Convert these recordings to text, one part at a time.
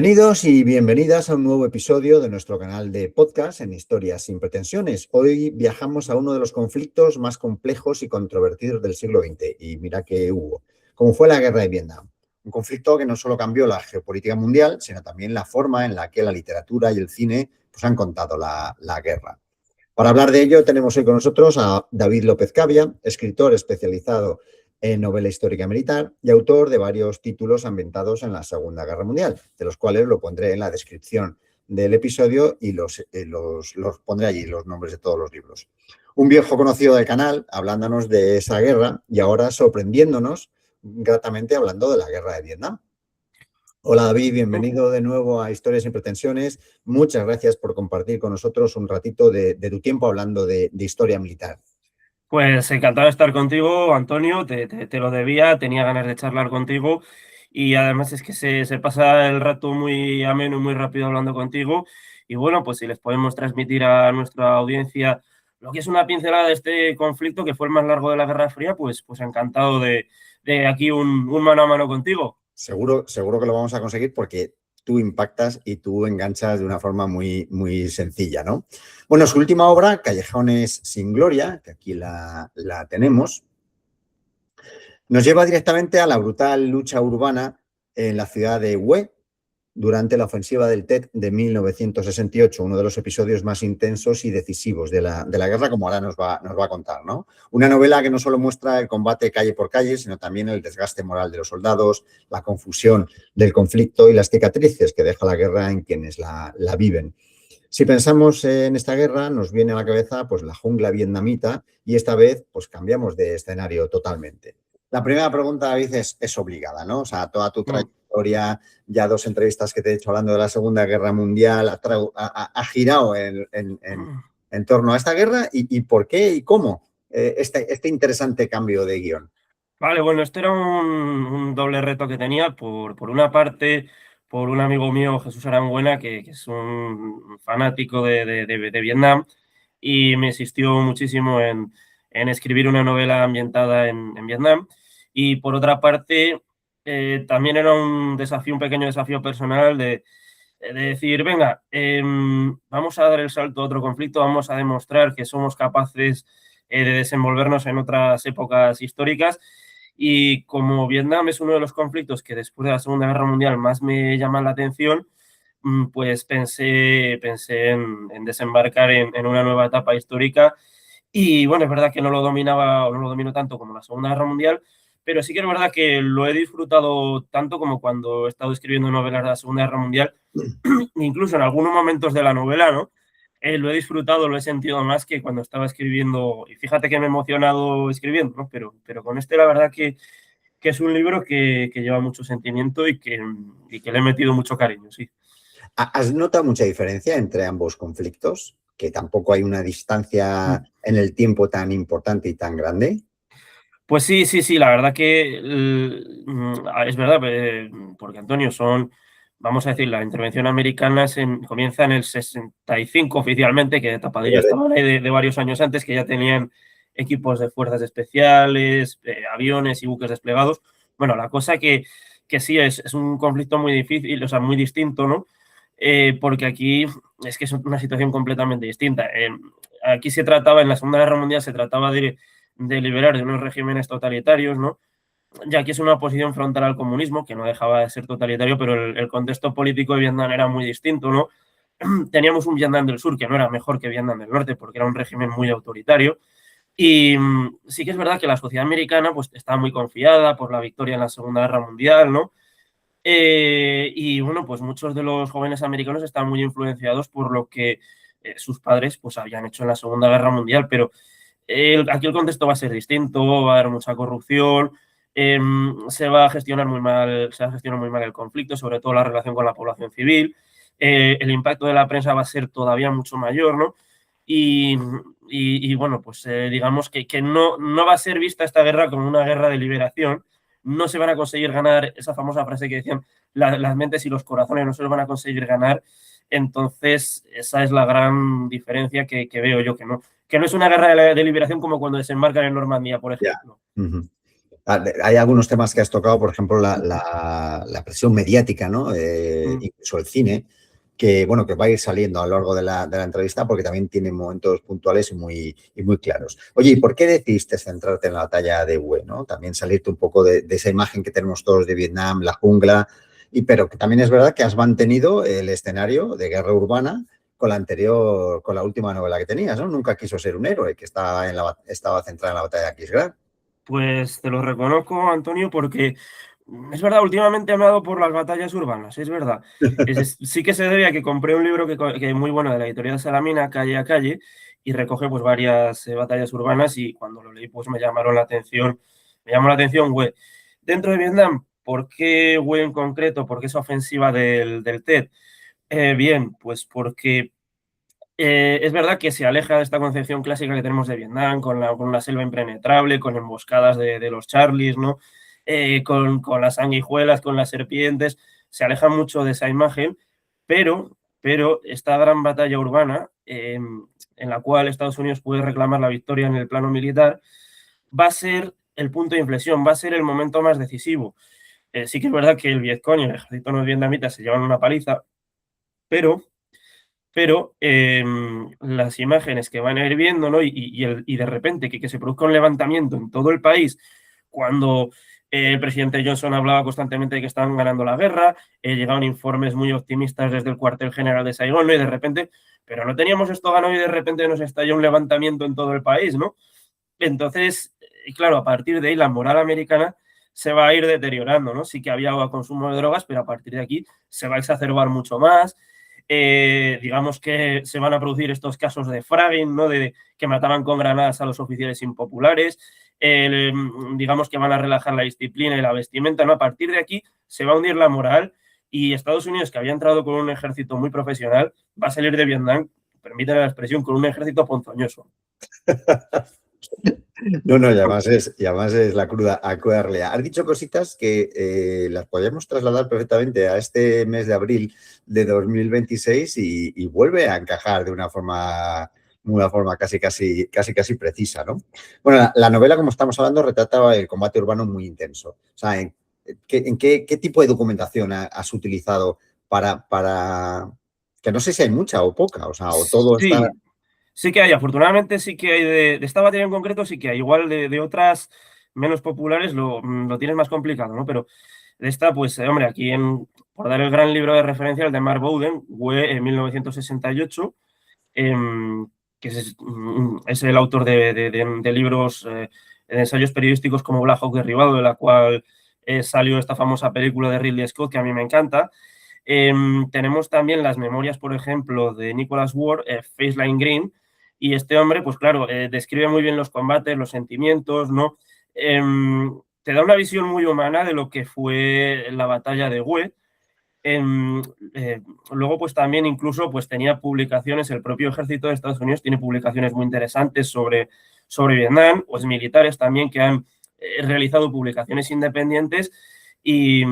Bienvenidos y bienvenidas a un nuevo episodio de nuestro canal de podcast en Historias sin pretensiones. Hoy viajamos a uno de los conflictos más complejos y controvertidos del siglo XX, y mira que hubo, como fue la Guerra de Vietnam. Un conflicto que no solo cambió la geopolítica mundial, sino también la forma en la que la literatura y el cine han contado la guerra. Para hablar de ello tenemos hoy con nosotros a David López Cavia, escritor especializado en novela histórica militar y autor de varios títulos ambientados en la Segunda Guerra Mundial, de los cuales lo pondré en la descripción del episodio y los pondré allí, los nombres de todos los libros. Un viejo conocido del canal, hablándonos de esa guerra y ahora sorprendiéndonos gratamente hablando de la Guerra de Vietnam. Hola David, bienvenido de nuevo a Historias sin pretensiones. Muchas gracias por compartir con nosotros un ratito de tu tiempo hablando de historia militar. Pues encantado de estar contigo, Antonio, te lo debía, tenía ganas de charlar contigo y además es que se pasa el rato muy ameno y muy rápido hablando contigo y bueno, pues si les podemos transmitir a nuestra audiencia lo que es una pincelada de este conflicto que fue el más largo de la Guerra Fría, pues encantado de aquí un mano a mano contigo. Seguro que lo vamos a conseguir porque tú impactas y tú enganchas de una forma muy, muy sencilla, ¿no? Bueno, su última obra, Callejones sin Gloria, que aquí la tenemos, nos lleva directamente a la brutal lucha urbana en la ciudad de Hue durante la ofensiva del Tet de 1968, uno de los episodios más intensos y decisivos de la guerra, como ahora nos va a contar, ¿no? Una novela que no solo muestra el combate calle por calle, sino también el desgaste moral de los soldados, la confusión del conflicto y las cicatrices que deja la guerra en quienes la viven. Si pensamos en esta guerra, nos viene a la cabeza pues, la jungla vietnamita y esta vez pues, cambiamos de escenario totalmente. La primera pregunta, David, es obligada, ¿no? O sea, toda tu trayectoria, ya 2 entrevistas que te he hecho hablando de la Segunda Guerra Mundial, ha girado en torno a esta guerra y por qué y cómo este interesante cambio de guión. Vale, bueno, esto era un doble reto que tenía. Por una parte, por un amigo mío, Jesús Arangüena, que es un fanático de Vietnam y me insistió muchísimo en escribir una novela ambientada en Vietnam. Y por otra parte, también era un pequeño desafío personal de decir, venga, vamos a dar el salto a otro conflicto, vamos a demostrar que somos capaces de desenvolvernos en otras épocas históricas. Y como Vietnam es uno de los conflictos que después de la Segunda Guerra Mundial más me llaman la atención, pues pensé en desembarcar en una nueva etapa histórica. Y bueno, es verdad que no lo dominaba o no lo domino tanto como la Segunda Guerra Mundial, pero sí que es verdad que lo he disfrutado tanto como cuando he estado escribiendo novelas de la Segunda Guerra Mundial, incluso en algunos momentos de la novela, ¿no? Lo he disfrutado, lo he sentido más que cuando estaba escribiendo, y fíjate que me he emocionado escribiendo, ¿no? Pero con este la verdad que es un libro que lleva mucho sentimiento y que le he metido mucho cariño, sí. ¿Has notado mucha diferencia entre ambos conflictos? Que tampoco hay una distancia en el tiempo tan importante y tan grande. Pues sí, la verdad que es verdad, porque Antonio, vamos a decir, la intervención americana comienza en el 65 oficialmente, que tapadillo estaban ahí de varios años antes, que ya tenían equipos de fuerzas especiales, aviones y buques desplegados. Bueno, la cosa que sí es un conflicto muy difícil, o sea, muy distinto, ¿no? Porque aquí es que es una situación completamente distinta. Aquí en la Segunda Guerra Mundial se trataba de liberar de unos regímenes totalitarios, ¿no? Ya que es una oposición frontal al comunismo, que no dejaba de ser totalitario, pero el contexto político de Vietnam era muy distinto, ¿no? Teníamos un Vietnam del Sur que no era mejor que Vietnam del Norte, porque era un régimen muy autoritario. Y sí que es verdad que la sociedad americana pues, estaba muy confiada por la victoria en la Segunda Guerra Mundial, ¿no? Y bueno, pues muchos de los jóvenes americanos están muy influenciados por lo que sus padres pues, habían hecho en la Segunda Guerra Mundial, pero aquí el contexto va a ser distinto, va a haber mucha corrupción, se va a gestionar muy mal el conflicto, sobre todo la relación con la población civil, el impacto de la prensa va a ser todavía mucho mayor, ¿no? Y bueno, pues digamos que no va a ser vista esta guerra como una guerra de liberación, no se van a conseguir ganar, esa famosa frase que decían, las mentes y los corazones no se los van a conseguir ganar. Entonces, esa es la gran diferencia que veo yo, que no es una guerra de liberación como cuando desembarcan en Normandía, por ejemplo. Yeah. Hay algunos temas que has tocado, por ejemplo, la presión mediática, ¿no? Incluso el cine, que, bueno, que va a ir saliendo a lo largo de la entrevista porque también tiene momentos puntuales y muy claros. Oye, ¿y por qué decidiste centrarte en la batalla de Hue, ¿no? También salirte un poco de esa imagen que tenemos todos de Vietnam, la jungla, pero que también es verdad que has mantenido el escenario de guerra urbana con la anterior, con la última novela que tenías, ¿no? Nunca quiso ser un héroe, que estaba centrada en la batalla de Aquisgrán. Pues te lo reconozco, Antonio, porque es verdad, últimamente me ha dado por las batallas urbanas, es verdad. Sí que se debe a que compré un libro que muy bueno de la editorial Salamina, Calle a Calle, y recoge pues varias batallas urbanas y cuando lo leí pues me llamó la atención Hue. Dentro de Vietnam, ¿por qué Hue en concreto? ¿Por qué esa ofensiva del TED? Bien, pues porque es verdad que se aleja de esta concepción clásica que tenemos de Vietnam, con la selva impenetrable, con emboscadas de los Charlies, ¿no? Con las sanguijuelas, con las serpientes, se aleja mucho de esa imagen, pero esta gran batalla urbana, en la cual Estados Unidos puede reclamar la victoria en el plano militar, va a ser el punto de inflexión, va a ser el momento más decisivo. Sí que es verdad que el Vietcong y el ejército no vietnamita se llevan una paliza, pero las imágenes que van a ir viendo, ¿no? Y de repente que se produzca un levantamiento en todo el país cuando el presidente Johnson hablaba constantemente de que estaban ganando la guerra, llegaban informes muy optimistas desde el cuartel general de Saigón, ¿no? Y de repente, pero no teníamos esto ganado y de repente nos estalla un levantamiento en todo el país, ¿no? Entonces, claro, a partir de ahí la moral americana se va a ir deteriorando, ¿no? Sí que había consumo de drogas, pero a partir de aquí se va a exacerbar mucho más. Digamos que se van a producir estos casos de fragging, ¿no? De que mataban con granadas a los oficiales impopulares. Digamos que van a relajar la disciplina y la vestimenta, ¿no? A partir de aquí se va a hundir la moral y Estados Unidos, que había entrado con un ejército muy profesional, va a salir de Vietnam, permítame la expresión, con un ejército ponzoñoso. No, y además es la cruda realidad. Has dicho cositas que las podríamos trasladar perfectamente a este mes de abril de 2026 y vuelve a encajar de una forma casi precisa, ¿no? Bueno, la novela, como estamos hablando, retrataba el combate urbano muy intenso. O sea, ¿en qué tipo de documentación has utilizado para que no sé si hay mucha o poca, o sea, o todo está... Sí, sí que hay, afortunadamente sí que hay de esta batería en concreto, sí que hay. Igual de otras menos populares lo tienes más complicado, ¿no? Pero de esta, pues, hombre, aquí por dar el gran libro de referencia, el de Mark Bowden, Hue en 1968, que es el autor de libros, de ensayos periodísticos como Black Hawk Derribado, de la cual salió esta famosa película de Ridley Scott, que a mí me encanta. Tenemos también las memorias, por ejemplo, de Nicholas Ward, Faceline Green, y este hombre, pues claro, describe muy bien los combates, los sentimientos, ¿no? Te da una visión muy humana de lo que fue la batalla de Hue. Eh, Luego, pues también incluso pues tenía publicaciones, el propio ejército de Estados Unidos tiene publicaciones muy interesantes sobre Vietnam, pues militares también que han realizado publicaciones independientes y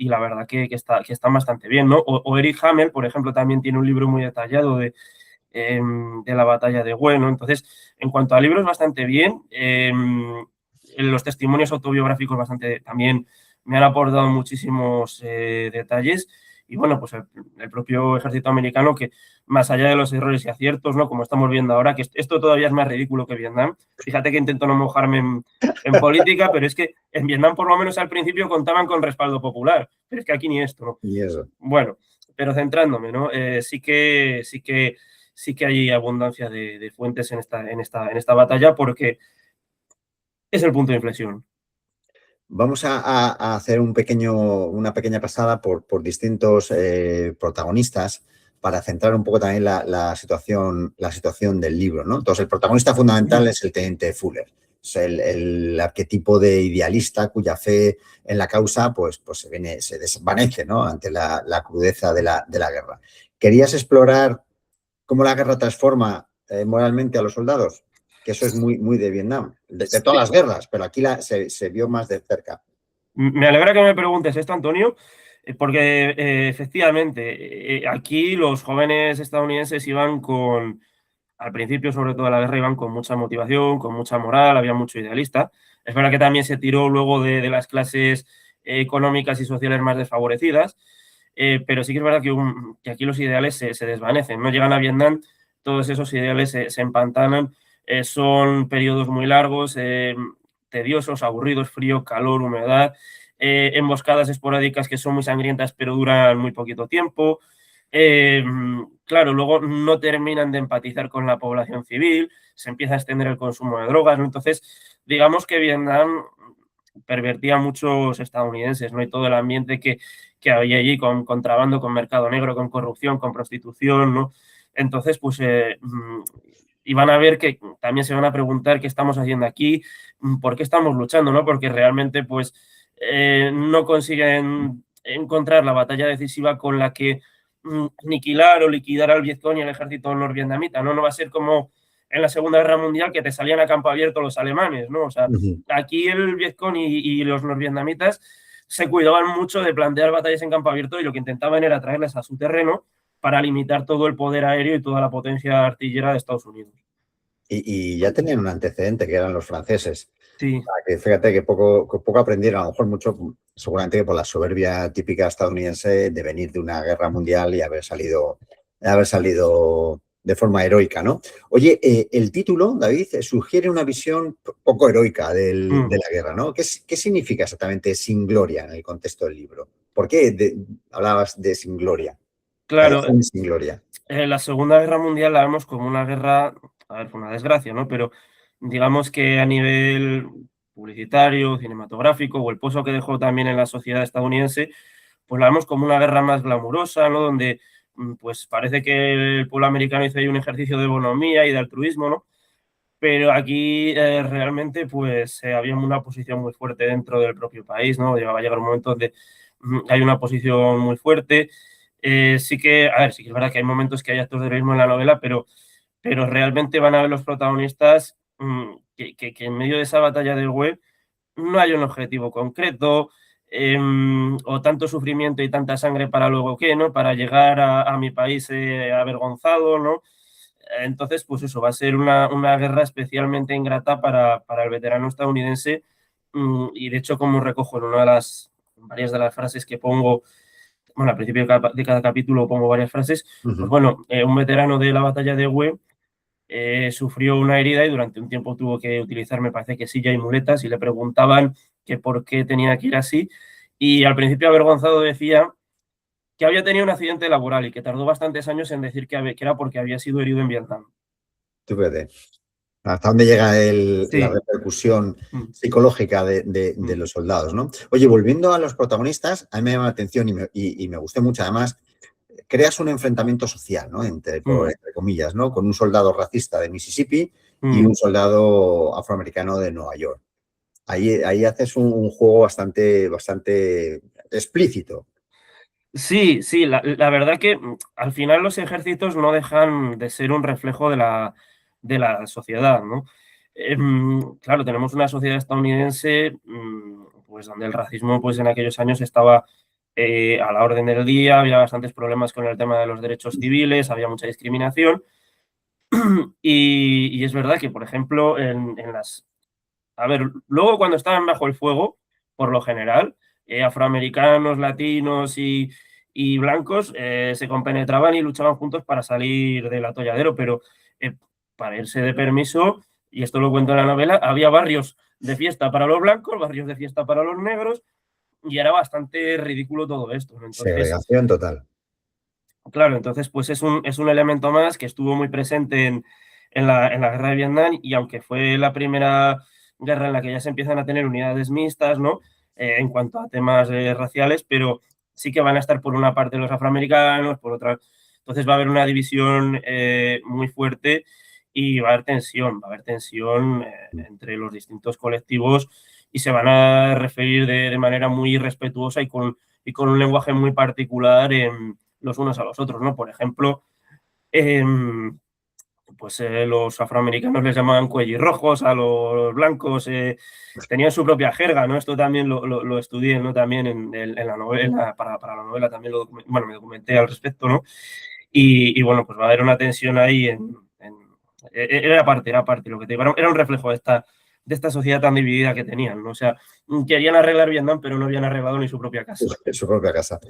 la verdad que están bastante bien, ¿no? O Eric Hamel, por ejemplo, también tiene un libro muy detallado de la batalla de Hue, ¿no? Entonces, en cuanto a libros, bastante bien. Los testimonios autobiográficos bastante también me han aportado muchísimos detalles. Y bueno, pues el propio ejército americano que más allá de los errores y aciertos, ¿no? Como estamos viendo ahora, que esto todavía es más ridículo que Vietnam. Fíjate que intento no mojarme en política, pero es que en Vietnam por lo menos al principio contaban con respaldo popular, pero es que aquí ni esto, ¿no? Y eso. Bueno, pero centrándome, ¿no? Sí que hay abundancia de fuentes en esta batalla porque es el punto de inflexión. Vamos a hacer una pequeña pasada por distintos protagonistas para centrar un poco también la situación del libro, ¿no? Entonces, el protagonista fundamental es el teniente Fuller. Es el arquetipo de idealista cuya fe en la causa pues se desvanece, ¿no? Ante la crudeza de la guerra. ¿Querías explorar cómo la guerra transforma moralmente a los soldados? Que eso es muy de Vietnam, de todas las guerras, pero aquí se vio más de cerca. Me alegra que me preguntes esto, Antonio, porque efectivamente aquí los jóvenes estadounidenses iban al principio, sobre todo, a la guerra iban con mucha motivación, con mucha moral, había mucho idealista. Es verdad que también se tiró luego de las clases económicas y sociales más desfavorecidas, pero sí que es verdad que aquí los ideales se desvanecen, no llegan a Vietnam, todos esos ideales se empantanan, son periodos muy largos, tediosos, aburridos, frío, calor, humedad, emboscadas esporádicas que son muy sangrientas pero duran muy poquito tiempo. Claro, luego no terminan de empatizar con la población civil, se empieza a extender el consumo de drogas, ¿no? Entonces, digamos que Vietnam pervertía a muchos estadounidenses, ¿no? Y todo el ambiente que había allí con contrabando, con mercado negro, con corrupción, con prostitución, ¿no? Entonces, pues, y van a ver que también se van a preguntar qué estamos haciendo aquí, por qué estamos luchando, ¿no? Porque realmente, pues, no consiguen encontrar la batalla decisiva con la que aniquilar o liquidar al Vietcong y al ejército norvietnamita, ¿no? No va a ser como en la Segunda Guerra Mundial que te salían a campo abierto los alemanes, ¿no? O sea, aquí el Vietcong y los norvietnamitas se cuidaban mucho de plantear batallas en campo abierto y lo que intentaban era traerles a su terreno para limitar todo el poder aéreo y toda la potencia artillera de Estados Unidos. Y ya tenían un antecedente que eran los franceses. Sí. O sea, que fíjate que poco aprendieron, a lo mejor mucho, seguramente por la soberbia típica estadounidense de venir de una guerra mundial y haber salido de forma heroica, ¿no? Oye, el título, David, sugiere una visión poco heroica de la guerra, ¿no? ¿Qué significa exactamente sin gloria en el contexto del libro? ¿Por qué hablabas de sin gloria? Claro, Sin gloria. la Segunda Guerra Mundial la vemos como una guerra, a ver, fue una desgracia, ¿no? Pero digamos que a nivel publicitario, cinematográfico, o el pozo que dejó también en la sociedad estadounidense, pues la vemos como una guerra más glamurosa, ¿no? Donde pues parece que el pueblo americano hizo ahí un ejercicio de bonomía y de altruismo, ¿no? Pero aquí realmente pues había una posición muy fuerte dentro del propio país, ¿no? Va a llegar un momento donde hay una posición muy fuerte. Sí que, a ver, sí que es verdad que hay momentos que hay actos de heroísmo en la novela, pero realmente van a ver los protagonistas que en medio de esa batalla del web no hay un objetivo concreto, o tanto sufrimiento y tanta sangre para luego qué, ¿no? Para llegar a mi país avergonzado, ¿no? Entonces, pues eso, va a ser una guerra especialmente ingrata para el veterano estadounidense, y de hecho, como recojo en varias de las frases que pongo, bueno, al principio de cada capítulo pongo varias frases, pues bueno, un veterano de la batalla de Hue sufrió una herida y durante un tiempo tuvo que utilizar, me parece que silla y muletas, y le preguntaban que por qué tenía que ir así, y al principio avergonzado decía que había tenido un accidente laboral y que tardó bastantes años en decir que era porque había sido herido en Vietnam. Tú fíjate. ¿Hasta dónde llega la Sí. repercusión psicológica de los soldados, ¿no? Oye, volviendo a los protagonistas, a mí me llama la atención y me gustó mucho. Además, creas un enfrentamiento social, ¿no? Entre comillas, ¿no? Con un soldado racista de Mississippi y un soldado afroamericano de Nueva York. Ahí haces un juego bastante explícito. Sí, sí, la verdad que al final los ejércitos no dejan de ser un reflejo de la sociedad, ¿no? Claro, tenemos una sociedad estadounidense, pues donde el racismo, pues en aquellos años estaba a la orden del día, había bastantes problemas con el tema de los derechos civiles, había mucha discriminación, y es verdad que, por ejemplo, a ver, luego cuando estaban bajo el fuego, por lo general, afroamericanos, latinos y blancos se compenetraban y luchaban juntos para salir del atolladero, pero para irse de permiso, y esto lo cuento en la novela, había barrios de fiesta para los blancos, barrios de fiesta para los negros, y era bastante ridículo todo esto, ¿no? Entonces, Segregación total. claro, entonces pues es un elemento más que estuvo muy presente en la guerra de Vietnam, y aunque fue la primera guerra en la que ya se empiezan a tener unidades mixtas, ¿no? En cuanto a temas raciales, pero sí que van a estar por una parte los afroamericanos, por otra. Entonces va a haber una división muy fuerte y va a haber tensión entre los distintos colectivos, y se van a referir de manera muy respetuosa y con un lenguaje muy particular los unos a los otros, ¿no? Por ejemplo, pues los afroamericanos les llamaban cuellirrojos, a los blancos tenían su propia jerga, ¿no? Esto también lo estudié, ¿no? También en la novela, para la novela también me documenté al respecto, ¿no? Y bueno, pues va a haber una tensión ahí era parte, lo que te digo, era un reflejo de esta sociedad tan dividida que tenían, ¿no? O sea, querían arreglar Vietnam, pero no habían arreglado ni su propia casa. En su propia casa.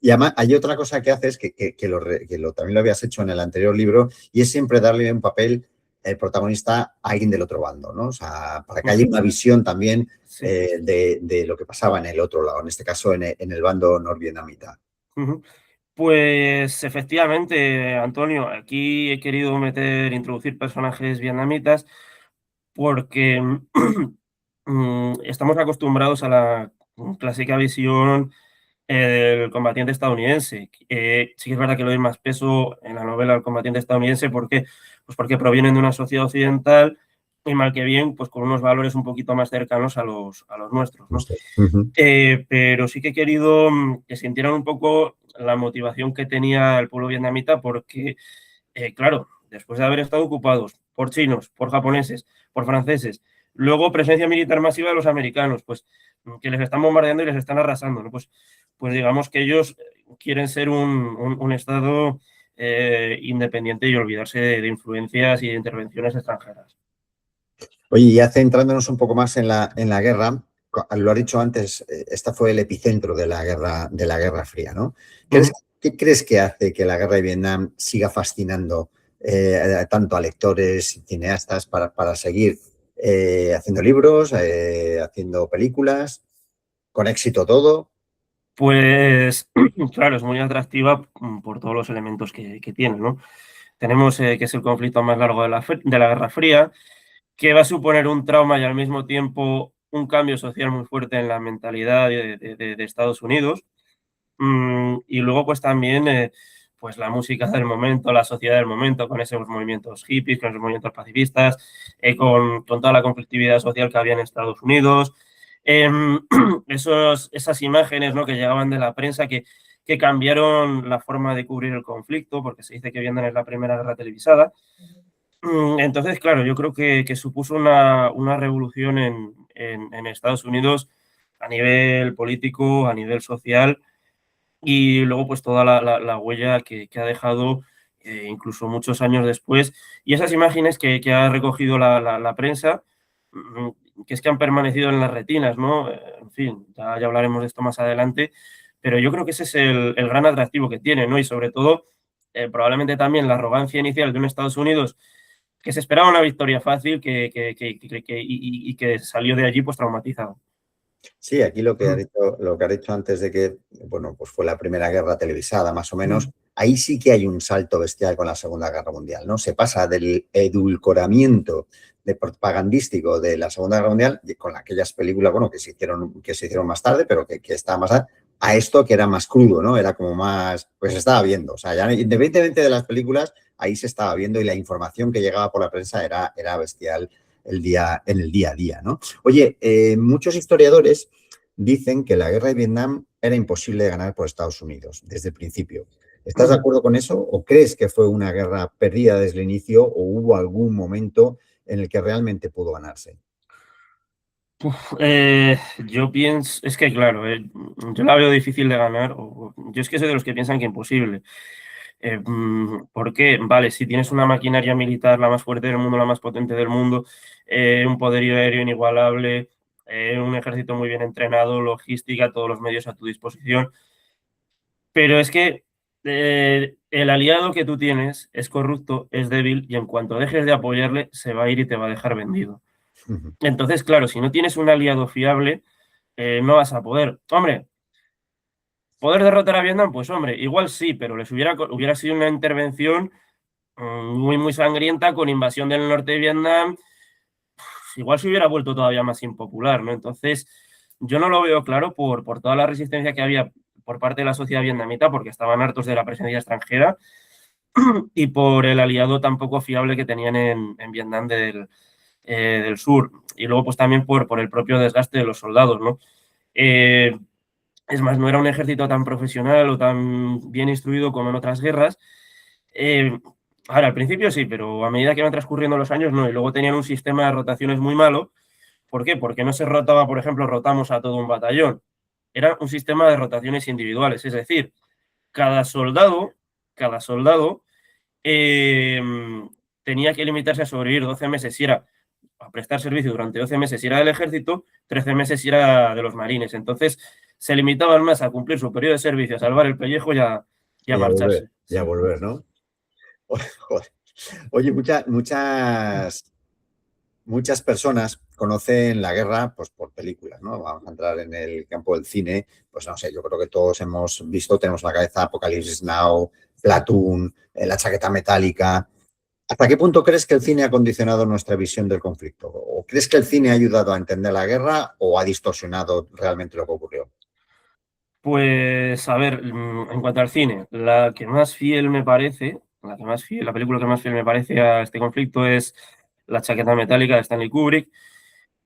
Y además hay otra cosa que haces también lo habías hecho en el anterior libro y es siempre darle un papel el protagonista a alguien del otro bando, ¿no? O sea, para que haya una visión también Sí. de lo que pasaba en el otro lado, en este caso en el bando norvietnamita. Pues efectivamente, Antonio, aquí he querido introducir personajes vietnamitas porque estamos acostumbrados a la clásica visión del combatiente estadounidense. Sí que es verdad que le doy más peso en la novela al combatiente estadounidense porque, pues porque provienen de una sociedad occidental y mal que bien, pues con unos valores un poquito más cercanos a los nuestros, ¿no? Pero sí que he querido que sintieran un poco la motivación que tenía el pueblo vietnamita porque, claro, después de haber estado ocupados por chinos, por japoneses, por franceses, luego presencia militar masiva de los americanos, pues que les están bombardeando y les están arrasando, ¿no? Pues digamos que ellos quieren ser un Estado independiente y olvidarse de influencias y de intervenciones extranjeras. Oye, ya centrándonos un poco más en la guerra, lo has dicho antes, esta fue el epicentro de la Guerra Fría, ¿no? ¿Qué crees que hace que la guerra de Vietnam siga fascinando tanto a lectores y cineastas para seguir haciendo libros, haciendo películas, con éxito todo? Pues claro, es muy atractiva por todos los elementos que tiene, ¿no? Tenemos que es el conflicto más largo de la Guerra Fría, que va a suponer un trauma y al mismo tiempo un cambio social muy fuerte en la mentalidad de Estados Unidos. Y luego, pues también, pues la música del momento, la sociedad del momento, con esos movimientos hippies, con esos movimientos pacifistas, con toda la conflictividad social que había en Estados Unidos. Em, esas imágenes, ¿no?, que llegaban de la prensa que cambiaron la forma de cubrir el conflicto, porque se dice que Vietnam es la primera guerra televisada. Entonces, claro, yo creo que supuso una revolución en Estados Unidos a nivel político, a nivel social, y luego pues toda la huella que ha dejado incluso muchos años después. Y esas imágenes que ha recogido la prensa, que es que han permanecido en las retinas, ¿no? En fin, ya hablaremos de esto más adelante, pero yo creo que ese es el gran atractivo que tiene, ¿no? Y sobre todo, probablemente también la arrogancia inicial de un Estados Unidos que se esperaba una victoria fácil y que salió de allí pues traumatizado. Sí, aquí lo que has dicho antes de que, bueno, pues fue la primera guerra televisada, más o menos, ahí sí que hay un salto bestial con la Segunda Guerra Mundial, ¿no? Se pasa del edulcoramiento propagandístico de la Segunda Guerra Mundial, con aquellas películas, bueno, que se hicieron más tarde, pero que estaban más tarde, a esto que era más crudo, ¿no? Era como más, pues se estaba viendo, o sea, ya independientemente de las películas, ahí se estaba viendo y la información que llegaba por la prensa era bestial en el día a día, ¿no? Oye, muchos historiadores dicen que la guerra de Vietnam era imposible de ganar por Estados Unidos desde el principio. ¿Estás de acuerdo con eso o crees que fue una guerra perdida desde el inicio o hubo algún momento en el que realmente pudo ganarse? Yo pienso, es que claro, yo la veo difícil de ganar, yo es que soy de los que piensan que imposible. ¿Por qué? Vale, si tienes una maquinaria militar la más fuerte del mundo, la más potente del mundo, un poderío aéreo inigualable, un ejército muy bien entrenado, logística, todos los medios a tu disposición, pero es que el aliado que tú tienes es corrupto, es débil y en cuanto dejes de apoyarle se va a ir y te va a dejar vendido. Entonces, claro, si no tienes un aliado fiable, no vas a poder. Hombre, ¿poder derrotar a Vietnam? Pues hombre, igual sí, pero hubiera sido una intervención muy, muy sangrienta con invasión del norte de Vietnam. Igual se hubiera vuelto todavía más impopular, ¿no? Entonces, yo no lo veo claro por toda la resistencia que había por parte de la sociedad vietnamita, porque estaban hartos de la presencia extranjera, y por el aliado tan poco fiable que tenían en Vietnam del Sur. Y luego, pues también por el propio desgaste de los soldados, ¿no? Eh, es más, no era un ejército tan profesional o tan bien instruido como en otras guerras. Eh, Ahora, al principio sí, pero a medida que iban transcurriendo los años no. Y luego tenían un sistema de rotaciones muy malo. ¿Por qué? Porque no se rotaba, por ejemplo, rotamos a todo un batallón. Era un sistema de rotaciones individuales. Es decir, cada soldado, cada soldado eh, tenía que limitarse a sobrevivir 12 meses si era a prestar servicio durante 12 meses si era del ejército, 13 meses si era de los marines. Entonces se limitaban más a cumplir su periodo de servicio, a salvar el pellejo y a marcharse. Y a Sí. volver, ¿no? Joder. Oye, muchas personas conocen la guerra pues, por películas, ¿no? Vamos a entrar en el campo del cine, pues no sé, yo creo que todos hemos visto, tenemos en la cabeza Apocalipsis Now, Platoon, La chaqueta metálica. ¿Hasta qué punto crees que el cine ha condicionado nuestra visión del conflicto? ¿O crees que el cine ha ayudado a entender la guerra o ha distorsionado realmente lo que ocurrió? Pues a ver, en cuanto al cine, la que más fiel me parece, la película que más fiel me parece a este conflicto es La chaqueta metálica de Stanley Kubrick,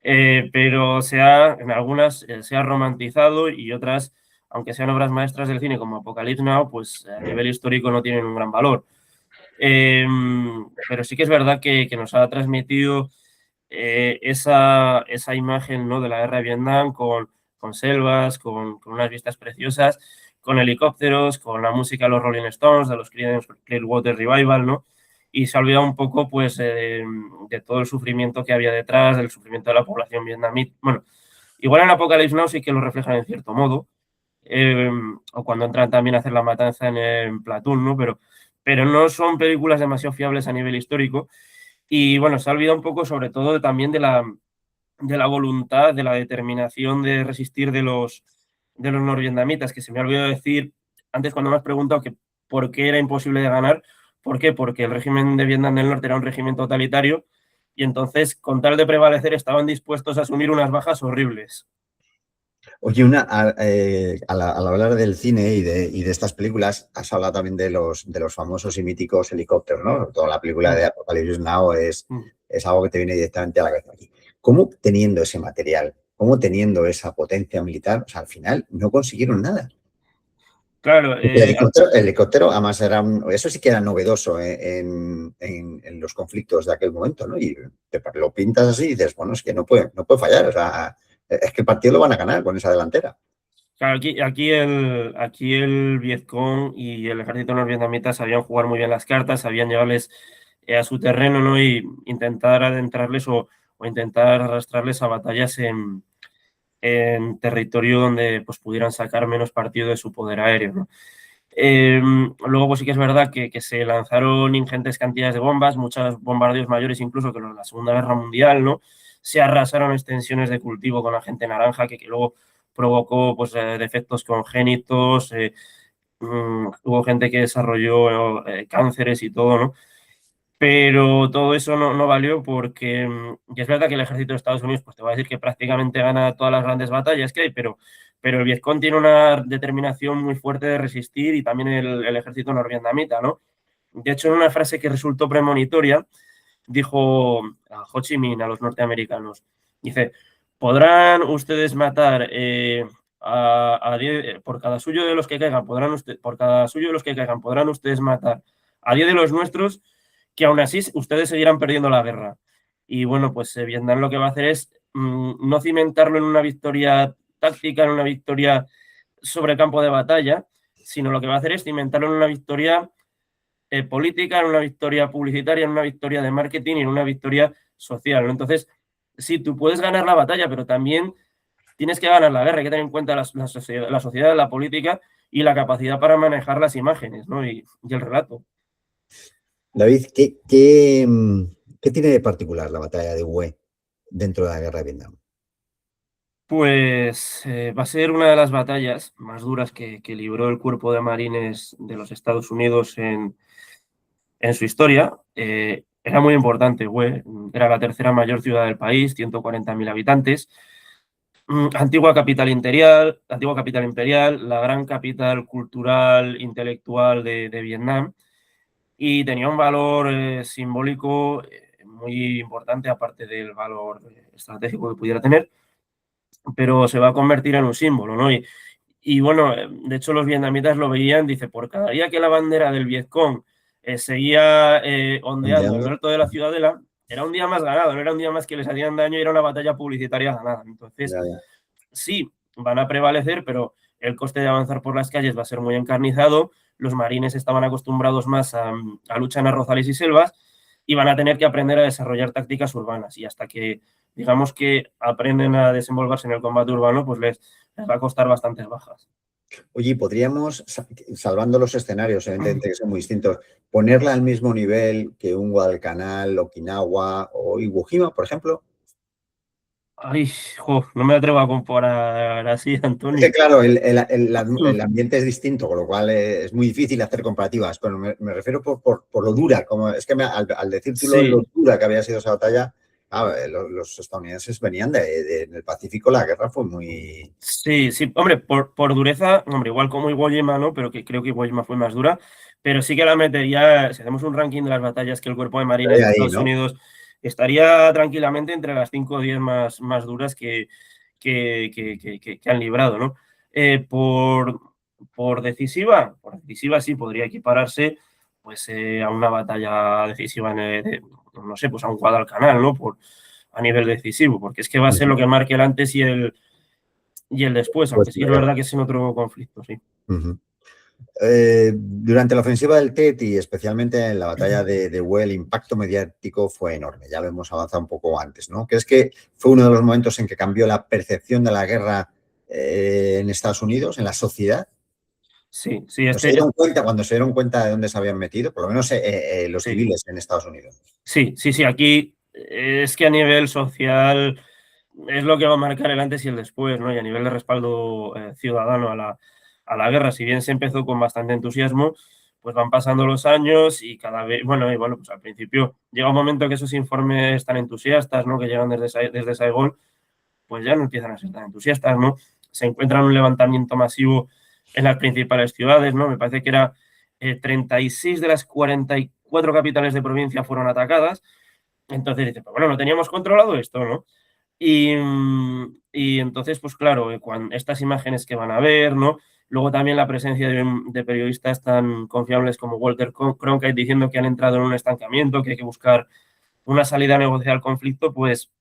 pero en algunas se ha romantizado y otras, aunque sean obras maestras del cine como Apocalypse Now, pues a nivel histórico no tienen un gran valor. Pero sí que es verdad que nos ha transmitido esa imagen, ¿no?, de la guerra de Vietnam con selvas, con unas vistas preciosas, con helicópteros, con la música de los Rolling Stones, de los Clearwater Revival, ¿no? Y se ha olvidado un poco, pues, de todo el sufrimiento que había detrás, del sufrimiento de la población vietnamita. Bueno, igual en Apocalypse Now sí que lo reflejan en cierto modo, o cuando entran también a hacer la matanza en Platoon, ¿no? Pero no son películas demasiado fiables a nivel histórico. Y bueno, se ha olvidado un poco sobre todo también de la voluntad, de la determinación de resistir de los norvietnamitas, que se me ha olvidado decir antes cuando me has preguntado que por qué era imposible de ganar. ¿Por qué? Porque el régimen de Vietnam del Norte era un régimen totalitario y entonces, con tal de prevalecer, estaban dispuestos a asumir unas bajas horribles. Oye, al hablar del cine y de estas películas, has hablado también de los famosos y míticos helicópteros, ¿no? Toda la película Mm, de Apocalipsis Now mm. es algo que te viene directamente a la cabeza aquí. ¿Cómo teniendo ese material, cómo teniendo esa potencia militar, o sea, al final no consiguieron nada? Claro, El helicóptero, además, eso sí que era novedoso en los conflictos de aquel momento, ¿no? Y lo pintas así y dices, bueno, es que no puede fallar, o sea, es que el partido lo van a ganar con esa delantera. claro, aquí el Vietcong y el ejército norvietnamita sabían jugar muy bien las cartas, sabían llevarles a su terreno, ¿no? Y intentar adentrarles o intentar arrastrarles a batallas en territorio donde pues, pudieran sacar menos partido de su poder aéreo, ¿no? Luego, pues sí que es verdad que se lanzaron ingentes cantidades de bombas, muchos bombardeos mayores incluso que los de la Segunda Guerra Mundial, ¿no? Se arrasaron extensiones de cultivo con agente naranja que luego provocó pues, defectos congénitos, hubo gente que desarrolló cánceres y todo, ¿no? Pero todo eso no valió porque, y es verdad que el ejército de Estados Unidos, pues te va a decir que prácticamente gana todas las grandes batallas que hay, pero el Vietcong tiene una determinación muy fuerte de resistir y también el ejército norvietnamita, ¿no? De hecho, en una frase que resultó premonitoria, dijo a Ho Chi Minh, a los norteamericanos, dice, podrán ustedes matar por cada suyo de los que caigan, por cada suyo de los que caigan, podrán ustedes matar a 10 de los nuestros, que aún así ustedes seguirán perdiendo la guerra. Y bueno, pues Vietnam lo que va a hacer es no cimentarlo en una victoria táctica, en una victoria sobre campo de batalla, sino lo que va a hacer es cimentarlo en una victoria política, en una victoria publicitaria, en una victoria de marketing y en una victoria social, ¿no? Entonces, sí, tú puedes ganar la batalla, pero también tienes que ganar la guerra. Hay que tener en cuenta la sociedad, la política y la capacidad para manejar las imágenes, ¿no? Y el relato. David, ¿qué tiene de particular la batalla de Hue dentro de la guerra de Vietnam? Pues va a ser una de las batallas más duras que libró el Cuerpo de Marines de los Estados Unidos en su historia. Era muy importante, era la tercera mayor ciudad del país, 140.000 habitantes, antigua capital imperial, la gran capital cultural, intelectual de Vietnam, y tenía un valor simbólico muy importante, aparte del valor estratégico que pudiera tener, pero se va a convertir en un símbolo, ¿no? Y bueno, de hecho los vietnamitas lo veían, dice, por cada día que la bandera del Vietcong seguía ondeando en lo ¿Ondeando? alto de la ciudadela, era un día más ganado, no era un día más que les hacían daño, era una batalla publicitaria ganada. Entonces, Ya, ya. sí, van a prevalecer, pero el coste de avanzar por las calles va a ser muy encarnizado, los marines estaban acostumbrados más a luchar en arrozales y selvas, y van a tener que aprender a desarrollar tácticas urbanas. Y hasta que, digamos que aprenden a desenvolverse en el combate urbano, pues les va a costar bastantes bajas. Oye, podríamos, salvando los escenarios, evidentemente que son muy distintos, ponerla al mismo nivel que un Guadalcanal, Okinawa o Iwo Jima, por ejemplo. Ay, jo, no me atrevo a comparar así, Es que, Antonio. claro, el ambiente es distinto, con lo cual es muy difícil hacer comparativas. Pero me refiero por lo dura. Como, es que al decir tú lo Sí, dura que había sido esa batalla, claro, los estadounidenses venían en el Pacífico, la guerra fue muy... sí, sí. Hombre, por dureza, hombre, igual como Iwo Jima, ¿no? Pero que creo que Iwo Jima fue más dura. Pero sí que la metería, si hacemos un ranking de las batallas que el Cuerpo de Marines de Ahí, Estados ¿no? Unidos estaría tranquilamente entre las 5 o 10 más duras que han librado, ¿no? Eh, por, por decisiva sí podría equipararse pues, a una batalla decisiva, no sé, pues a un Guadalcanal, ¿no? A nivel decisivo, porque es que va a ser lo que marque el antes y el después, Pues aunque sí la es guerra. verdad que es en otro conflicto, sí. Ujú. Durante la ofensiva del Tet y especialmente en la batalla de Hue, el impacto mediático fue enorme. Ya lo hemos avanzado un poco antes, ¿no? ¿Crees que fue uno de los momentos en que cambió la percepción de la guerra en Estados Unidos, en la sociedad? Sí, sí, Cuando se dieron cuenta de dónde se habían metido, por lo menos los sí, civiles en Estados Unidos. sí, sí, sí, aquí es que a nivel social es lo que va a marcar el antes y el después, ¿no? Y a nivel de respaldo ciudadano a la guerra, si bien se empezó con bastante entusiasmo, pues van pasando los años y cada vez, bueno, y bueno, pues al principio llega un momento que esos informes tan entusiastas, ¿no? Que llegan desde Saigón, pues ya no empiezan a ser tan entusiastas, ¿no? Se encuentran un levantamiento masivo en las principales ciudades, ¿no? Me parece que era 36 de las 44 capitales de provincia fueron atacadas. Entonces dice, pues bueno, no teníamos controlado esto, ¿no? Y entonces, pues claro, cuando estas imágenes que van a ver, ¿no? Luego también la presencia de periodistas tan confiables como Walter Cronkite diciendo que han entrado en un estancamiento, que hay que buscar una salida negociada al conflicto, pues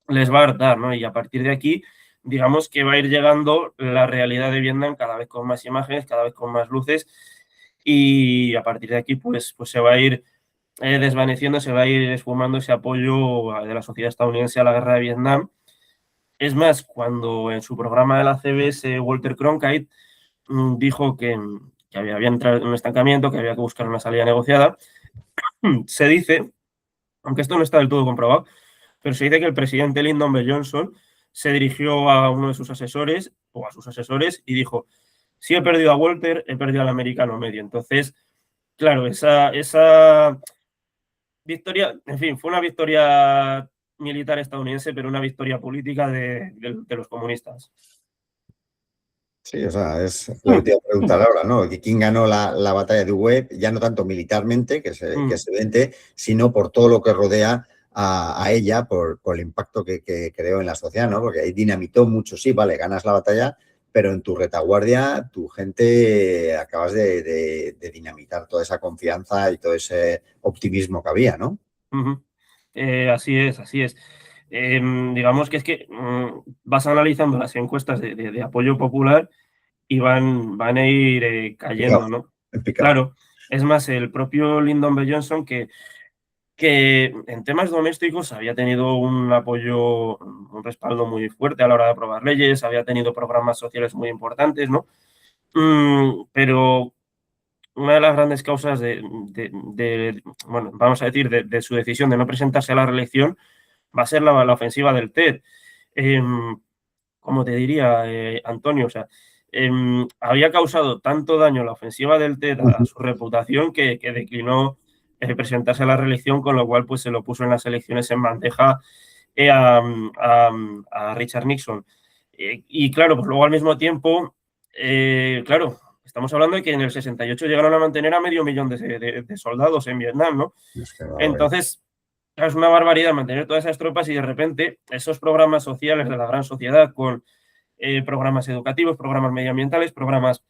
les va a hartar, ¿no? Y a partir de aquí, digamos que va a ir llegando la realidad de Vietnam cada vez con más imágenes, cada vez con más luces, y a partir de aquí, pues se va a ir desvaneciendo, se va a ir esfumando ese apoyo de la sociedad estadounidense a la guerra de Vietnam. Es más, cuando en su programa de la CBS, Walter Cronkite dijo que había entrado en un estancamiento, que había que buscar una salida negociada, se dice, aunque esto no está del todo comprobado, pero se dice que el presidente Lyndon B. Johnson se dirigió a uno de sus asesores o a sus asesores y dijo, si he perdido a Walter, he perdido al americano medio. Entonces, claro, esa victoria, en fin, fue una victoria militar estadounidense, pero una victoria política de los comunistas. Sí, o sea, es lo que te iba a preguntar ahora, ¿no? ¿Quién ganó la batalla de Hue? Ya no tanto militarmente, que es evidente, sino por todo lo que rodea a ella, por el impacto que creó en la sociedad, ¿no? Porque ahí dinamitó mucho, sí, vale, ganas la batalla, pero en tu retaguardia, tu gente acabas de dinamitar toda esa confianza y todo ese optimismo que había, ¿no? Así es, así es. Digamos que es que vas analizando las encuestas de apoyo popular y van a ir Picado, cayendo, ¿no? en picado. Claro, es más, el propio Lyndon B. Johnson, que en temas domésticos había tenido un apoyo, un respaldo muy fuerte a la hora de aprobar leyes, había tenido programas sociales muy importantes, ¿no? Pero una de las grandes causas bueno, vamos a decir, de su decisión de no presentarse a la reelección va a ser la ofensiva del TED. Como te diría, Antonio, o sea, había causado tanto daño la ofensiva del TED a su reputación que declinó presentarse a la reelección, con lo cual pues se lo puso en las elecciones en bandeja eh, a, a Richard Nixon. Y claro, pues luego al mismo tiempo, claro, estamos hablando de que en el 68 llegaron a mantener a 500.000 de soldados en Vietnam, ¿no? Es que va a ver. Entonces, es una barbaridad mantener todas esas tropas y de repente esos programas sociales de la gran sociedad con programas educativos, programas medioambientales, programas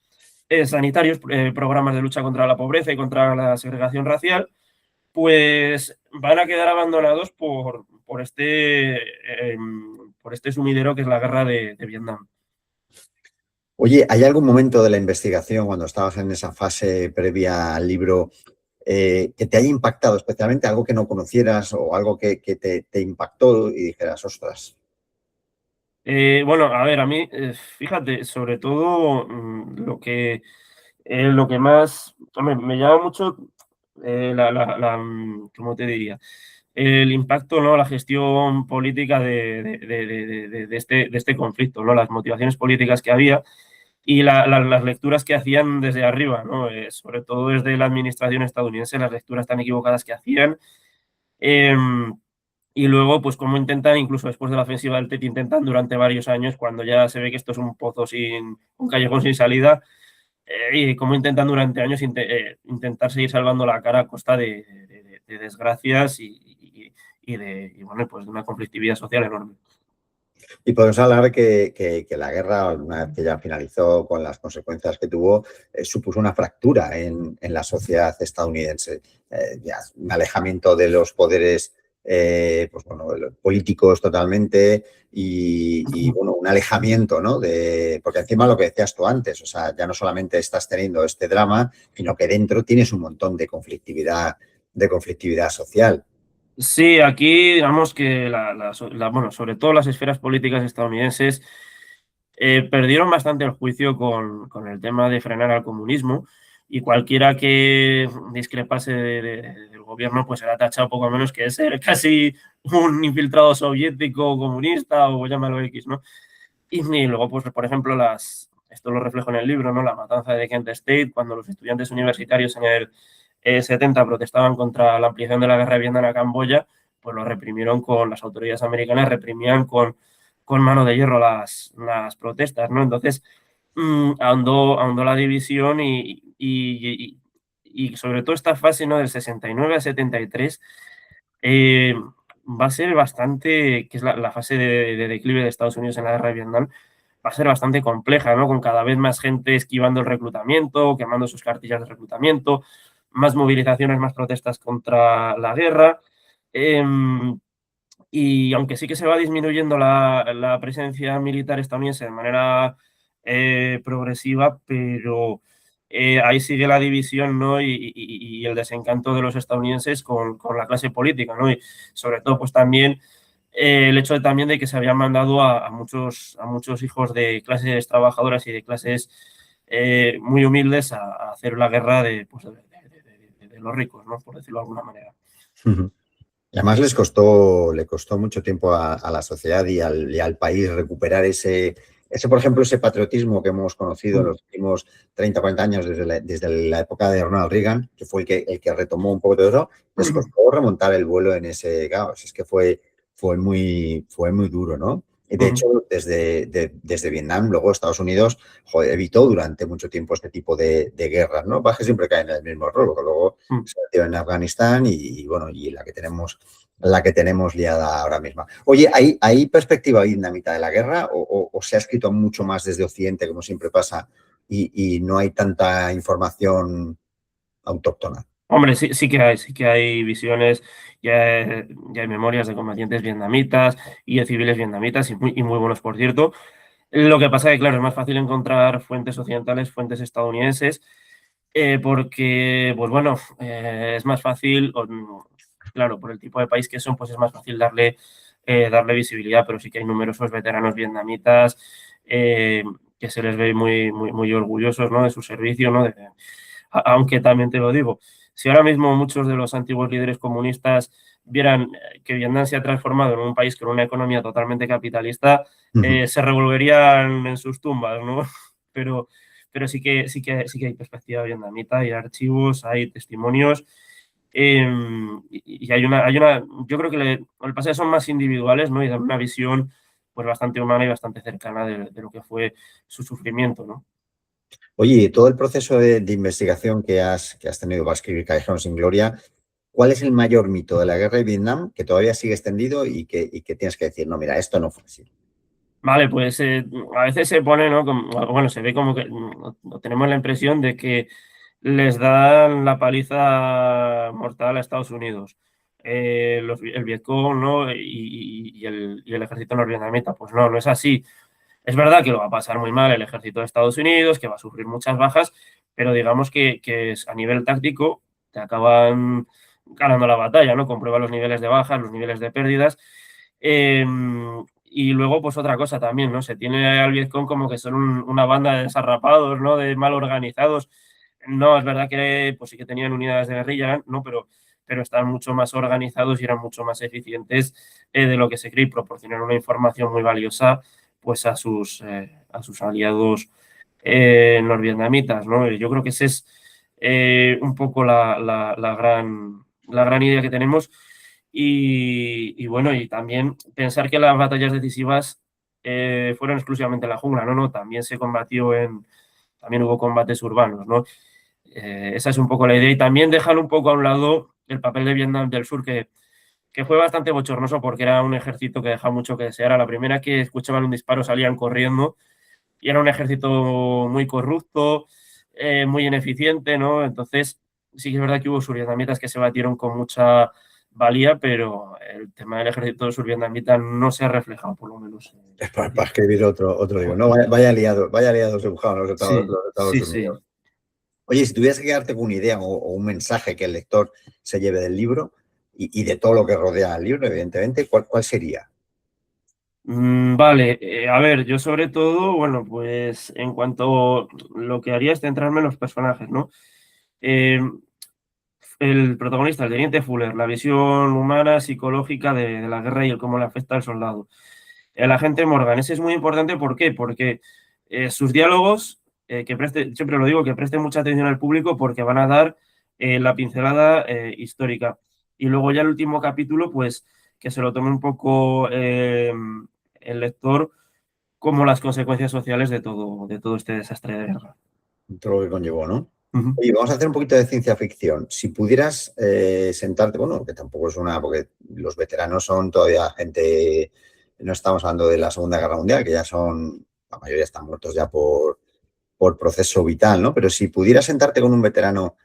sanitarios, programas de lucha contra la pobreza y contra la segregación racial, pues van a quedar abandonados por este sumidero que es la guerra de Vietnam. Oye, ¿hay algún momento de la investigación, cuando estabas en esa fase previa al libro, que te haya impactado especialmente, algo que no conocieras o algo que te impactó y dijeras, ostras. Bueno, a ver, a mí, fíjate, sobre todo lo que más hombre, me llama mucho ¿cómo te diría? El impacto, ¿no? La gestión política de este conflicto, ¿no? Las motivaciones políticas que había y las lecturas que hacían desde arriba, ¿no? Sobre todo desde la administración estadounidense, las lecturas tan equivocadas que hacían. Em, y luego, pues cómo intentan, incluso después de la ofensiva del TET, intentan durante varios años, cuando ya se ve que esto es un pozo un callejón sin salida, y cómo intentan durante años intentar seguir salvando la cara a costa de desgracias bueno, pues de una conflictividad social enorme. Y podemos hablar que la guerra, una vez que ya finalizó con las consecuencias que tuvo, supuso una fractura en la sociedad estadounidense. Ya, un alejamiento de los poderes pues bueno, de los políticos totalmente bueno, un alejamiento, ¿no? Porque encima lo que decías tú antes, o sea, ya no solamente estás teniendo este drama, sino que dentro tienes un montón de conflictividad social. Sí, aquí digamos que bueno, sobre todo las esferas políticas estadounidenses perdieron bastante el juicio con el tema de frenar al comunismo y cualquiera que discrepase del gobierno pues era tachado poco menos que de ser casi un infiltrado soviético comunista o llámalo X, ¿no? Y luego, pues, por ejemplo, esto lo reflejo en el libro, ¿no? La matanza de Kent State, cuando los estudiantes universitarios en el 70 protestaban contra la ampliación de la guerra de Vietnam a Camboya, pues lo reprimieron las autoridades americanas reprimían con mano de hierro las protestas, ¿no? Entonces, ahondó la división y sobre todo esta fase, ¿no? Del 69 a 73, va a ser bastante, que es la fase de declive de Estados Unidos en la guerra de Vietnam, va a ser bastante compleja, ¿no? Con cada vez más gente esquivando el reclutamiento, quemando sus cartillas de reclutamiento, más movilizaciones, más protestas contra la guerra. Y aunque sí que se va disminuyendo la presencia militar estadounidense de manera progresiva, pero ahí sigue la división, ¿no? Y el desencanto de los estadounidenses con la clase política, ¿no? Y sobre todo, pues también el hecho también de que se habían mandado a muchos hijos de clases trabajadoras y de clases muy humildes a hacer la guerra pues, de los ricos, ¿no? Por decirlo de alguna manera. Y además le costó mucho tiempo a la sociedad y al país recuperar por ejemplo, ese patriotismo que hemos conocido en los últimos 30, 40 años desde la época de Ronald Reagan, que fue el que retomó un poco de eso. Les costó remontar el vuelo en ese caos. Es que fue muy duro, ¿no? Y de hecho, desde Vietnam, luego Estados Unidos, joder, evitó durante mucho tiempo este tipo de guerras, ¿no? Bajes siempre caen en el mismo error, porque luego se metió en Afganistán bueno, y la que tenemos liada ahora misma. Oye, ¿hay perspectiva vietnamita de la guerra o se ha escrito mucho más desde Occidente, como siempre pasa, y no hay tanta información autóctona? Hombre, sí que hay visiones, ya hay memorias de combatientes vietnamitas y de civiles vietnamitas y muy buenos, por cierto. Lo que pasa es que, claro, es más fácil encontrar fuentes occidentales, fuentes estadounidenses, porque, pues bueno, es más fácil, claro, por el tipo de país que son, pues es más fácil darle visibilidad, pero sí que hay numerosos veteranos vietnamitas que se les ve muy orgullosos, ¿no? De su servicio, ¿no? Aunque también te lo digo, si ahora mismo muchos de los antiguos líderes comunistas vieran que Vietnam se ha transformado en un país con una economía totalmente capitalista, se revolverían en sus tumbas, ¿no? Pero sí que hay perspectiva vietnamita, hay archivos, hay testimonios y yo creo que el pasaje son más individuales, ¿no? Y dan una visión pues bastante humana y bastante cercana de lo que fue su sufrimiento, ¿no? Oye, todo el proceso de investigación que has tenido para escribir Callejón sin Gloria, ¿cuál es el mayor mito de la guerra de Vietnam que todavía sigue extendido y que tienes que decir, no, mira, esto no fue así? Vale, pues a veces se pone, ¿no? Bueno, se ve como que tenemos la impresión de que les dan la paliza mortal a Estados Unidos. El Vietcong, ¿no? Y el ejército norvietnamita. Pues no es así. Es verdad que lo va a pasar muy mal el ejército de Estados Unidos, que va a sufrir muchas bajas, pero digamos que a nivel táctico te acaban ganando la batalla, ¿no? Comprueba los niveles de bajas, los niveles de pérdidas. Y luego, pues otra cosa también, ¿no? Se tiene al Vietcong como que son una banda de desarrapados, ¿no? De mal organizados. No, es verdad que pues sí que tenían unidades de guerrilla, ¿no? Pero están mucho más organizados y eran mucho más eficientes de lo que se cree y proporcionan una información muy valiosa pues a sus aliados norvietnamitas, ¿no? Yo creo que ese es un poco la gran idea que tenemos y bueno, y también pensar que las batallas decisivas fueron exclusivamente en la jungla, ¿no? También se combatió también hubo combates urbanos, ¿no? Esa es un poco la idea y también dejan un poco a un lado el papel de Vietnam del Sur que fue bastante bochornoso porque era un ejército que dejaba mucho que desear. A la primera que escuchaban un disparo salían corriendo y era un ejército muy corrupto, muy ineficiente, ¿no? Entonces, sí que es verdad que hubo survietnamitas que se batieron con mucha valía, pero el tema del ejército survietnamita no se ha reflejado, por lo menos. Es para escribir otro digo. No, vaya liados dibujados Sí, los Estados sí, sí. Unidos. Oye, si tuvieras que quedarte con una idea o un mensaje que el lector se lleve del libro y de todo lo que rodea al libro, evidentemente, ¿cuál sería? Vale, a ver, yo sobre todo, bueno, pues en cuanto lo que haría es centrarme en los personajes, ¿no? Eh, el protagonista, el teniente Fuller, la visión humana, psicológica de la guerra y el cómo le afecta al soldado. El agente Morgan, ese es muy importante, ¿por qué? Porque sus diálogos, siempre lo digo, que preste mucha atención al público porque van a dar la pincelada histórica. Y luego ya el último capítulo, pues que se lo tome un poco el lector como las consecuencias sociales de todo este desastre de guerra. Todo lo que conllevó, ¿no? Ujú. Oye, vamos a hacer un poquito de ciencia ficción. Si pudieras sentarte, bueno, que tampoco es porque los veteranos son todavía gente, no estamos hablando de la Segunda Guerra Mundial, que ya son, la mayoría están muertos ya por proceso vital, ¿no? Pero si pudieras sentarte con un veterano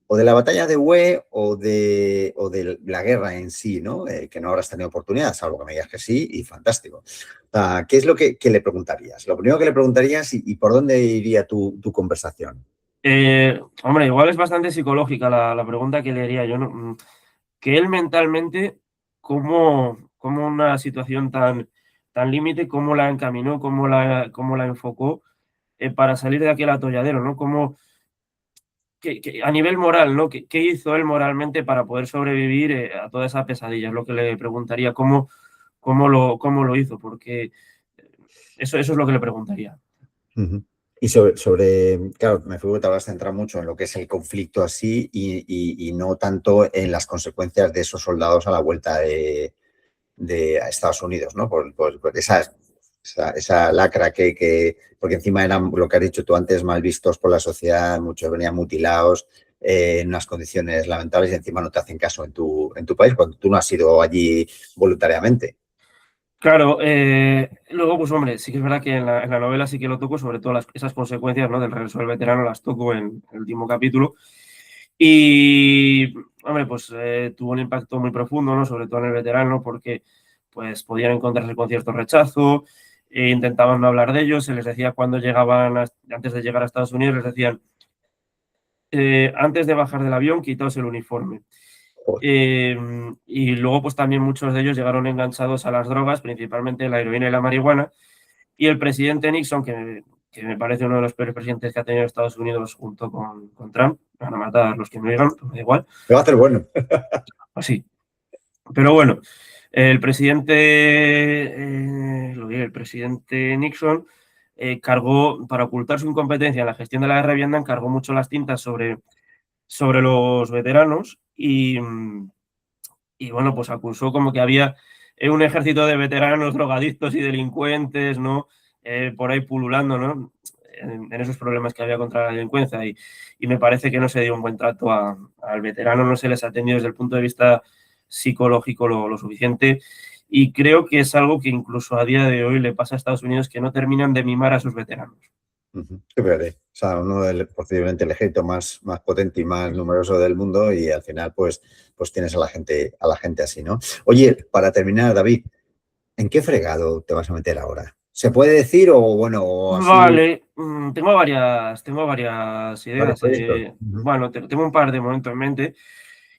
o de la batalla de Hue o de la guerra en sí, ¿no? Que no habrás tenido oportunidad, salvo que me digas que sí, y fantástico. ¿Qué es lo que le preguntarías? Lo primero que le preguntarías y por dónde iría tu conversación. Hombre, igual es bastante psicológica la pregunta que le haría yo, ¿no? Que él mentalmente, cómo una situación tan límite, cómo la encaminó, cómo la enfocó para salir de aquel atolladero, ¿no? A nivel moral, ¿no? ¿Qué hizo él moralmente para poder sobrevivir a toda esa pesadilla? Es lo que le preguntaría, cómo lo hizo, porque eso es lo que le preguntaría. Uh-huh. Y claro, me figuro que te habrás centrado mucho en lo que es el conflicto así y no tanto en las consecuencias de esos soldados a la vuelta a Estados Unidos, ¿no? Por esa lacra porque encima eran, lo que has dicho tú antes, mal vistos por la sociedad, muchos venían mutilados en unas condiciones lamentables y encima no te hacen caso en tu país cuando tú no has ido allí voluntariamente. Claro, luego, pues hombre, sí que es verdad que en la novela sí que lo toco, sobre todo esas consecuencias, ¿no? Del regreso del veterano las toco en el último capítulo. Y, hombre, pues tuvo un impacto muy profundo, ¿no? Sobre todo en el veterano, porque pues podían encontrarse con cierto rechazo, intentaban no hablar de ellos, se les decía cuando antes de llegar a Estados Unidos, les decían, antes de bajar del avión, quitaos el uniforme. Y luego, pues también muchos de ellos llegaron enganchados a las drogas, principalmente la heroína y la marihuana. Y el presidente Nixon, que me parece uno de los peores presidentes que ha tenido Estados Unidos junto con Trump, van a matar a los que no digan, me da igual. Me va a hacer bueno. Así. Pero bueno, el presidente, el presidente Nixon cargó, para ocultar su incompetencia en la gestión de la guerra de Vietnam, cargó mucho las tintas sobre los veteranos y bueno, pues acusó como que había un ejército de veteranos, drogadictos y delincuentes, ¿no? Por ahí pululando, ¿no? En esos problemas que había contra la delincuencia y me parece que no se dio un buen trato al veterano, no se les ha atendido desde el punto de vista psicológico lo suficiente y creo que es algo que incluso a día de hoy le pasa a Estados Unidos que no terminan de mimar a sus veteranos. O sea, posiblemente el ejército más potente y más numeroso del mundo y al final pues tienes a la gente así, ¿no? Oye, para terminar, David, ¿en qué fregado te vas a meter ahora? ¿Se puede decir o bueno, o así Vale, tengo varias varios ideas. proyectos? Ujú. Bueno, tengo un par de momentos en mente,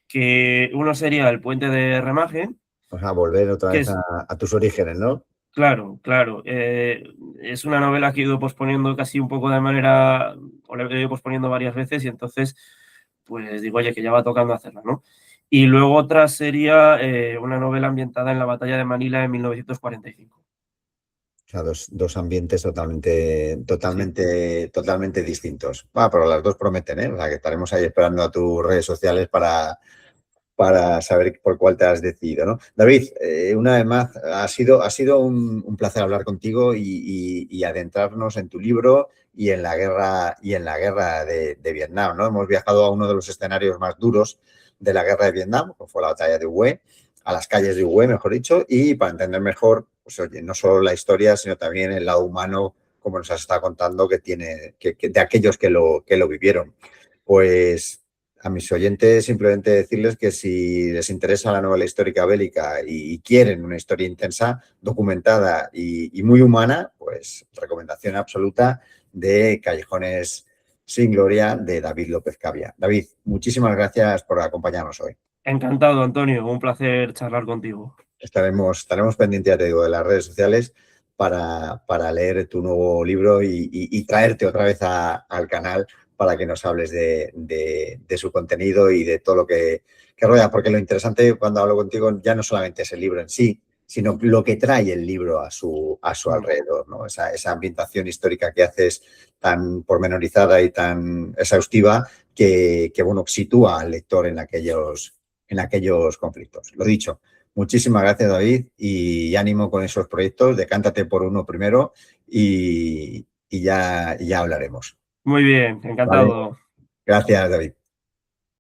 que uno sería El puente de Remagen, O sea, volver otra que vez es, a tus orígenes, ¿no? claro, claro, es una novela que he ido posponiendo casi un poco de manera, o la he ido posponiendo varias veces y entonces, pues digo, oye, que ya va tocando hacerla, ¿no? Y luego otra sería una novela ambientada en la batalla de Manila en 1945. O sea, dos ambientes Sí, totalmente distintos. Pero las dos prometen, ¿eh? O sea, que estaremos ahí esperando a tus redes sociales para saber por cuál te has decidido, ¿no? David, una vez más, ha sido un placer hablar contigo y adentrarnos en tu libro y en la guerra de Vietnam, ¿no? Hemos viajado a uno de los escenarios más duros de la guerra de Vietnam, que fue la batalla de Hue, a las calles de Hue, mejor dicho, y para entender mejor, pues oye, no solo la historia, sino también el lado humano, como nos has estado contando, que tiene, de aquellos que lo vivieron. Pues a mis oyentes simplemente decirles que si les interesa la novela histórica bélica y quieren una historia intensa, documentada y muy humana, pues recomendación absoluta de Callejones sin Gloria de David López Cavia. David, muchísimas gracias por acompañarnos hoy. encantado, Antonio, un placer charlar contigo. Estaremos pendientes, ya te digo, de las redes sociales para leer tu nuevo libro y traerte otra vez al canal para que nos hables de su contenido y de todo lo que rodea. Porque lo interesante cuando hablo contigo ya no solamente es el libro en sí, sino lo que trae el libro a su Mm. alrededor, ¿no? Esa ambientación histórica que haces tan pormenorizada y tan exhaustiva que bueno, sitúa al lector en aquellos conflictos. Lo dicho. Muchísimas gracias, David, y ánimo con esos proyectos. Decántate por uno primero y ya hablaremos. Muy bien, ¿Vale? encantado. Gracias, David.